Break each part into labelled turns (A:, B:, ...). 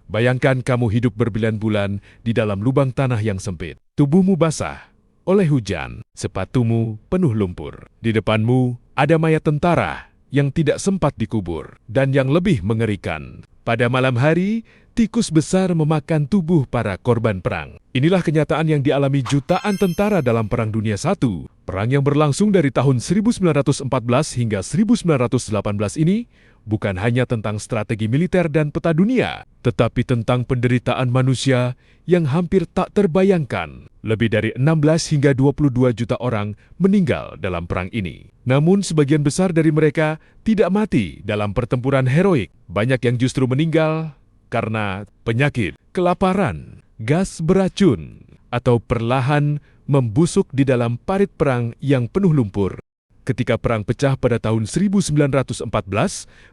A: Bayangkan kamu hidup berbulan-bulan di dalam lubang tanah yang sempit. Tubuhmu basah oleh hujan, sepatumu penuh lumpur. Di depanmu ada mayat tentara yang tidak sempat dikubur. Dan yang lebih mengerikan, pada malam hari, tikus besar memakan tubuh para korban perang. Inilah kenyataan yang dialami jutaan tentara dalam Perang Dunia I. Perang yang berlangsung dari tahun 1914 hingga 1918 ini bukan hanya tentang strategi militer dan peta dunia, tetapi tentang penderitaan manusia yang hampir tak terbayangkan. Lebih dari 16 hingga 22 juta orang meninggal dalam perang ini. Namun sebagian besar dari mereka tidak mati dalam pertempuran heroik. Banyak yang justru meninggal karena penyakit, kelaparan, gas beracun, atau perlahan membusuk di dalam parit perang yang penuh lumpur. Ketika perang pecah pada tahun 1914,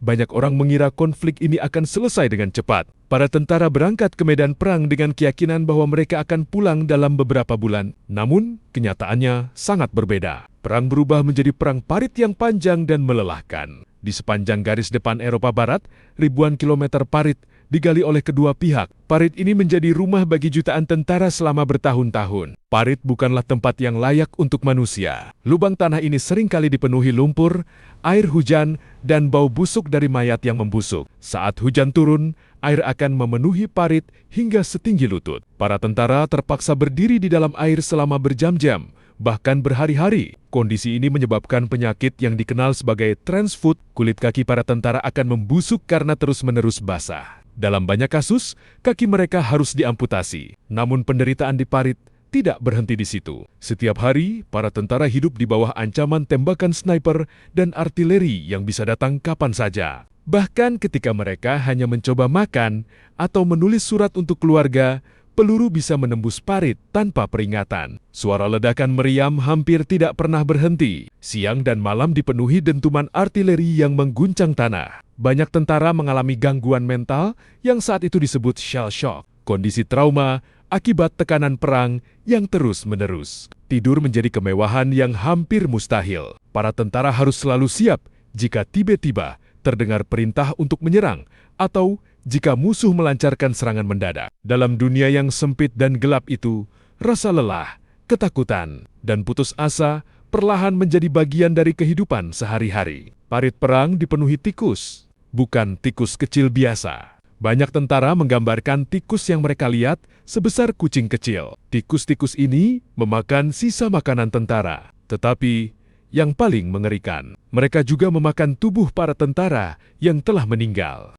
A: banyak orang mengira konflik ini akan selesai dengan cepat. Para tentara berangkat ke medan perang dengan keyakinan bahwa mereka akan pulang dalam beberapa bulan. Namun, kenyataannya sangat berbeda. Perang berubah menjadi perang parit yang panjang dan melelahkan. Di sepanjang garis depan Eropa Barat, ribuan kilometer parit digali oleh kedua pihak. Parit ini menjadi rumah bagi jutaan tentara selama bertahun-tahun. Parit bukanlah tempat yang layak untuk manusia. Lubang tanah ini seringkali dipenuhi lumpur, air hujan, dan bau busuk dari mayat yang membusuk. Saat hujan turun, air akan memenuhi parit hingga setinggi lutut. Para tentara terpaksa berdiri di dalam air selama berjam-jam, bahkan berhari-hari. Kondisi ini menyebabkan penyakit yang dikenal sebagai transfoot. Kulit kaki para tentara akan membusuk karena terus-menerus basah. Dalam banyak kasus, kaki mereka harus diamputasi. Namun penderitaan di parit tidak berhenti di situ. Setiap hari, para tentara hidup di bawah ancaman tembakan sniper dan artileri yang bisa datang kapan saja. Bahkan ketika mereka hanya mencoba makan atau menulis surat untuk keluarga, peluru bisa menembus parit tanpa peringatan. Suara ledakan meriam hampir tidak pernah berhenti. Siang dan malam dipenuhi dentuman artileri yang mengguncang tanah. Banyak tentara mengalami gangguan mental yang saat itu disebut shell shock, kondisi trauma akibat tekanan perang yang terus-menerus. Tidur menjadi kemewahan yang hampir mustahil. Para tentara harus selalu siap jika tiba-tiba terdengar perintah untuk menyerang atau jika musuh melancarkan serangan mendadak. Dalam dunia yang sempit dan gelap itu, rasa lelah, ketakutan, dan putus asa perlahan menjadi bagian dari kehidupan sehari-hari. Parit perang dipenuhi tikus. Bukan tikus kecil biasa. Banyak tentara menggambarkan tikus yang mereka lihat sebesar kucing kecil. Tikus-tikus ini memakan sisa makanan tentara. Tetapi yang paling mengerikan, mereka juga memakan tubuh para tentara yang telah meninggal.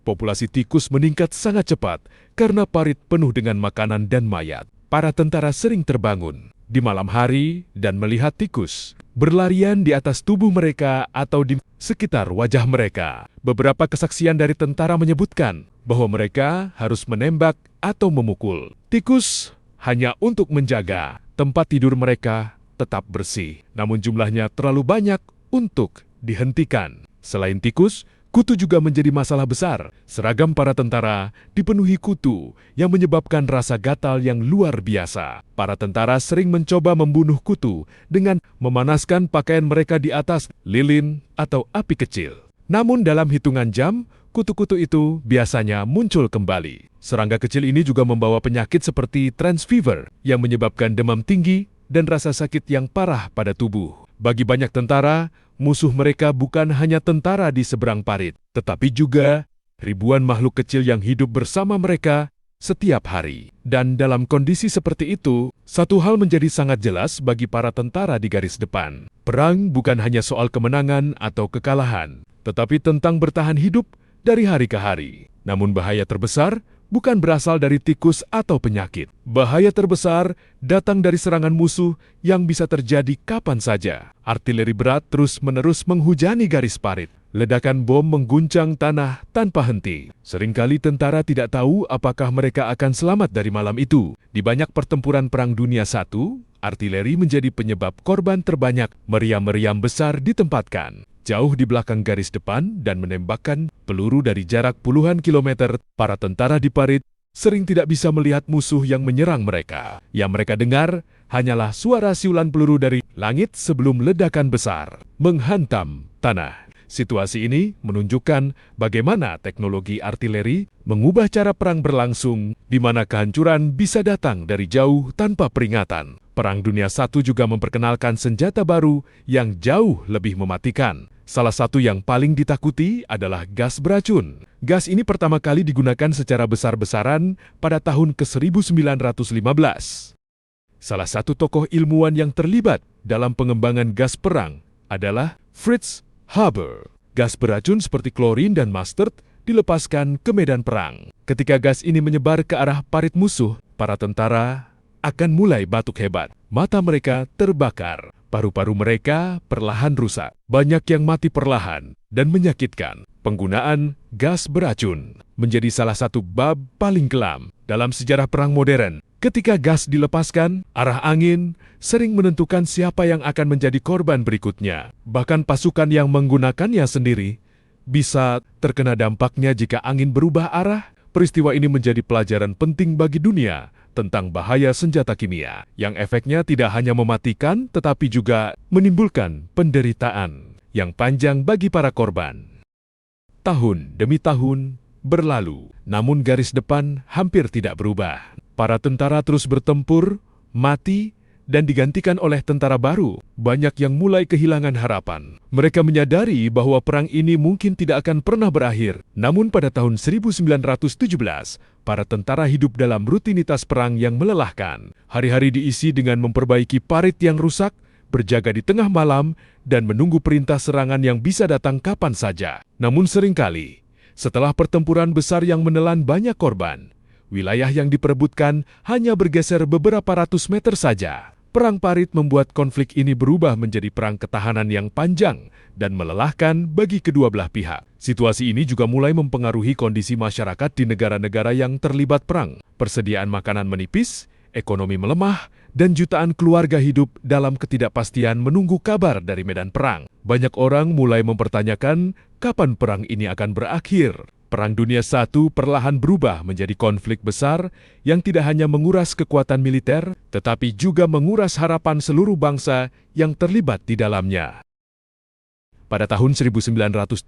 A: Populasi tikus meningkat sangat cepat karena parit penuh dengan makanan dan mayat. Para tentara sering terbangun di malam hari dan melihat tikus berlarian di atas tubuh mereka atau di sekitar wajah mereka. Beberapa kesaksian dari tentara menyebutkan bahwa mereka harus menembak atau memukul tikus hanya untuk menjaga tempat tidur mereka tetap bersih. Namun jumlahnya terlalu banyak untuk dihentikan. Selain tikus, kutu juga menjadi masalah besar. Seragam para tentara dipenuhi kutu yang menyebabkan rasa gatal yang luar biasa. Para tentara sering mencoba membunuh kutu dengan memanaskan pakaian mereka di atas lilin atau api kecil. Namun dalam hitungan jam, kutu-kutu itu biasanya muncul kembali. Serangga kecil ini juga membawa penyakit seperti transfever yang menyebabkan demam tinggi dan rasa sakit yang parah pada tubuh. Bagi banyak tentara, musuh mereka bukan hanya tentara di seberang parit, tetapi juga ribuan makhluk kecil yang hidup bersama mereka setiap hari. Dan dalam kondisi seperti itu, satu hal menjadi sangat jelas bagi para tentara di garis depan. Perang bukan hanya soal kemenangan atau kekalahan, tetapi tentang bertahan hidup dari hari ke hari. Namun bahaya terbesar bukan berasal dari tikus atau penyakit. Bahaya terbesar datang dari serangan musuh yang bisa terjadi kapan saja. Artileri berat terus-menerus menghujani garis parit. Ledakan bom mengguncang tanah tanpa henti. Seringkali tentara tidak tahu apakah mereka akan selamat dari malam itu. Di banyak pertempuran Perang Dunia I, artileri menjadi penyebab korban terbanyak. Meriam-meriam besar ditempatkan jauh di belakang garis depan dan menembakkan peluru dari jarak puluhan kilometer. Para tentara di parit sering tidak bisa melihat musuh yang menyerang mereka. Yang mereka dengar hanyalah suara siulan peluru dari langit sebelum ledakan besar menghantam tanah. Situasi ini menunjukkan bagaimana teknologi artileri mengubah cara perang berlangsung, di mana kehancuran bisa datang dari jauh tanpa peringatan. Perang Dunia I juga memperkenalkan senjata baru yang jauh lebih mematikan. Salah satu yang paling ditakuti adalah gas beracun. Gas ini pertama kali digunakan secara besar-besaran pada tahun ke-1915. Salah satu tokoh ilmuwan yang terlibat dalam pengembangan gas perang adalah Fritz Haber. Gas beracun seperti klorin dan mustard dilepaskan ke medan perang. Ketika gas ini menyebar ke arah parit musuh, para tentara akan mulai batuk hebat. Mata mereka terbakar, paru-paru mereka perlahan rusak. Banyak yang mati perlahan dan menyakitkan. Penggunaan gas beracun menjadi salah satu bab paling kelam dalam sejarah perang modern. Ketika gas dilepaskan, arah angin sering menentukan siapa yang akan menjadi korban berikutnya. Bahkan pasukan yang menggunakannya sendiri bisa terkena dampaknya jika angin berubah arah. Peristiwa ini menjadi pelajaran penting bagi dunia tentang bahaya senjata kimia, yang efeknya tidak hanya mematikan tetapi juga menimbulkan penderitaan yang panjang bagi para korban. Tahun demi tahun berlalu, namun garis depan hampir tidak berubah. Para tentara terus bertempur, mati, dan digantikan oleh tentara baru. Banyak yang mulai kehilangan harapan. Mereka menyadari bahwa perang ini mungkin tidak akan pernah berakhir. Namun pada tahun 1917, para tentara hidup dalam rutinitas perang yang melelahkan. Hari-hari diisi dengan memperbaiki parit yang rusak, berjaga di tengah malam, dan menunggu perintah serangan yang bisa datang kapan saja. Namun seringkali, setelah pertempuran besar yang menelan banyak korban, wilayah yang diperebutkan hanya bergeser beberapa ratus meter saja. Perang parit membuat konflik ini berubah menjadi perang ketahanan yang panjang dan melelahkan bagi kedua belah pihak. Situasi ini juga mulai mempengaruhi kondisi masyarakat di negara-negara yang terlibat perang. Persediaan makanan menipis, ekonomi melemah, dan jutaan keluarga hidup dalam ketidakpastian menunggu kabar dari medan perang. Banyak orang mulai mempertanyakan kapan perang ini akan berakhir. Perang Dunia I perlahan berubah menjadi konflik besar yang tidak hanya menguras kekuatan militer, tetapi juga menguras harapan seluruh bangsa yang terlibat di dalamnya. Pada tahun 1917,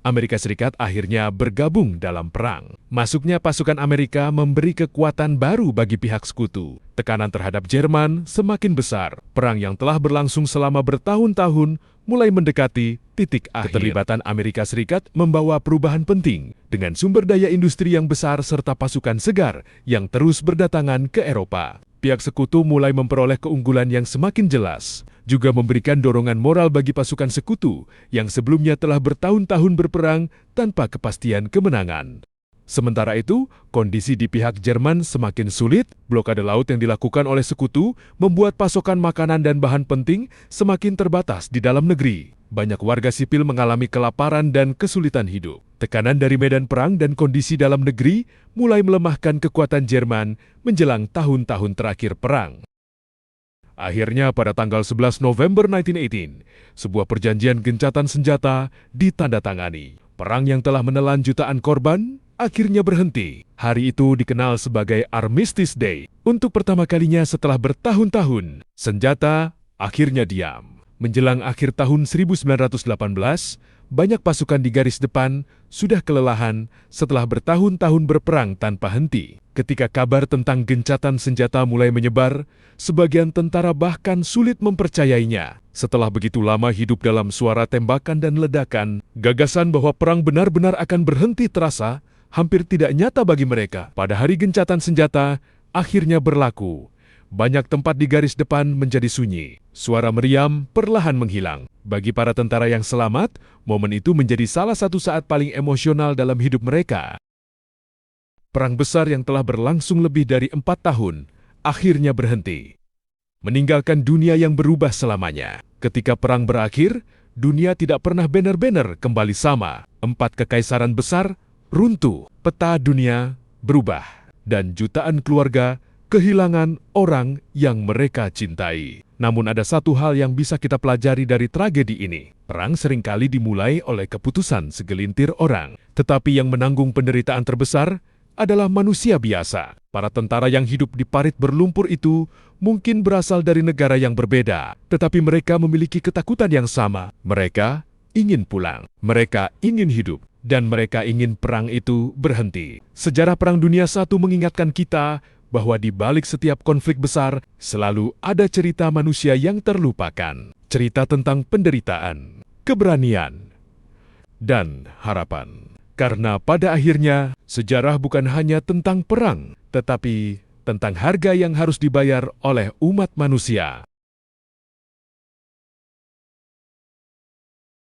A: Amerika Serikat akhirnya bergabung dalam perang. Masuknya pasukan Amerika memberi kekuatan baru bagi pihak sekutu. Tekanan terhadap Jerman semakin besar. Perang yang telah berlangsung selama bertahun-tahun mulai mendekati titik akhir. Keterlibatan Amerika Serikat membawa perubahan penting dengan sumber daya industri yang besar serta pasukan segar yang terus berdatangan ke Eropa. Pihak sekutu mulai memperoleh keunggulan yang semakin jelas, juga memberikan dorongan moral bagi pasukan sekutu yang sebelumnya telah bertahun-tahun berperang tanpa kepastian kemenangan. Sementara itu, kondisi di pihak Jerman semakin sulit. Blokade laut yang dilakukan oleh sekutu membuat pasokan makanan dan bahan penting semakin terbatas di dalam negeri. Banyak warga sipil mengalami kelaparan dan kesulitan hidup. Tekanan dari medan perang dan kondisi dalam negeri mulai melemahkan kekuatan Jerman menjelang tahun-tahun terakhir perang. Akhirnya pada tanggal 11 November 1918, sebuah perjanjian gencatan senjata ditandatangani. Perang yang telah menelan jutaan korban akhirnya berhenti. Hari itu dikenal sebagai Armistice Day. Untuk pertama kalinya setelah bertahun-tahun, senjata akhirnya diam. Menjelang akhir tahun 1918, banyak pasukan di garis depan sudah kelelahan setelah bertahun-tahun berperang tanpa henti. Ketika kabar tentang gencatan senjata mulai menyebar, sebagian tentara bahkan sulit mempercayainya. Setelah begitu lama hidup dalam suara tembakan dan ledakan, gagasan bahwa perang benar-benar akan berhenti terasa hampir tidak nyata bagi mereka. Pada hari gencatan senjata akhirnya berlaku. Banyak tempat di garis depan menjadi sunyi. Suara meriam perlahan menghilang. Bagi para tentara yang selamat, momen itu menjadi salah satu saat paling emosional dalam hidup mereka. Perang besar yang telah berlangsung lebih dari 4 tahun, akhirnya berhenti. Meninggalkan dunia yang berubah selamanya. Ketika perang berakhir, dunia tidak pernah benar-benar kembali sama. 4 kekaisaran besar runtuh, peta dunia berubah, dan jutaan keluarga kehilangan orang yang mereka cintai. Namun ada satu hal yang bisa kita pelajari dari tragedi ini. Perang seringkali dimulai oleh keputusan segelintir orang, tetapi yang menanggung penderitaan terbesar adalah manusia biasa. Para tentara yang hidup di parit berlumpur itu mungkin berasal dari negara yang berbeda, tetapi mereka memiliki ketakutan yang sama. Mereka ingin pulang. Mereka ingin hidup, dan mereka ingin perang itu berhenti. Sejarah Perang Dunia I mengingatkan kita bahwa di balik setiap konflik besar selalu ada cerita manusia yang terlupakan. Cerita tentang penderitaan, keberanian, dan harapan. Karena pada akhirnya, sejarah bukan hanya tentang perang, tetapi tentang harga yang harus dibayar oleh umat manusia.